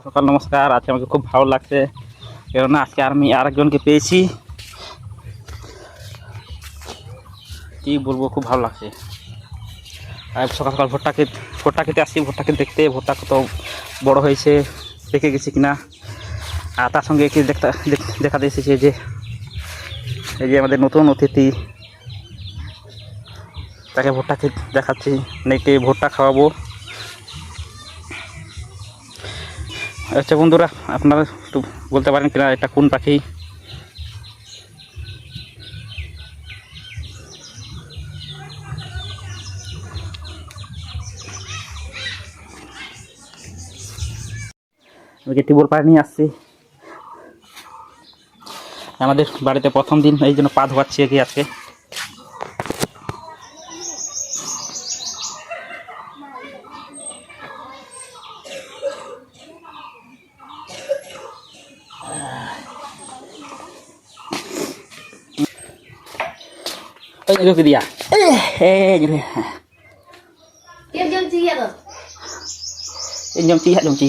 সকাল নমস্কার। আজকে আমাকে খুব ভালো লাগছে, কেননা আজকে আমি আরেকজনকে পেয়েছি। কি বলবো, খুব ভালো লাগছে। সকাল সকাল ভুট্টা খেতে আসছি, ভুট্টাকে দেখতে, ভুট্টা কত বড় হয়েছে, পেকে গেছে কিনা। আর তার সঙ্গে কি দেখাতে এসেছে যে এই যে আমাদের নতুন অতিথি, তাকে ভুট্টা খেতে দেখাচ্ছি, নাকি ভুট্টা খাওয়াবো। আচ্ছা বন্ধুরা, আপনারা একটু বলতে পারেন কিনা এটা কোন পাখি? আমি টিউবওয়েল পাড়ে নিয়ে আসছি। আমাদের বাড়িতে প্রথম দিন, এই জন্য পা ধোয়াচ্ছি এগিয়ে আজকে। Ôi, cái gì à? Ê, như thế. Em nhầm chi vậy rồi? Em nhầm chi hả, nhầm chi?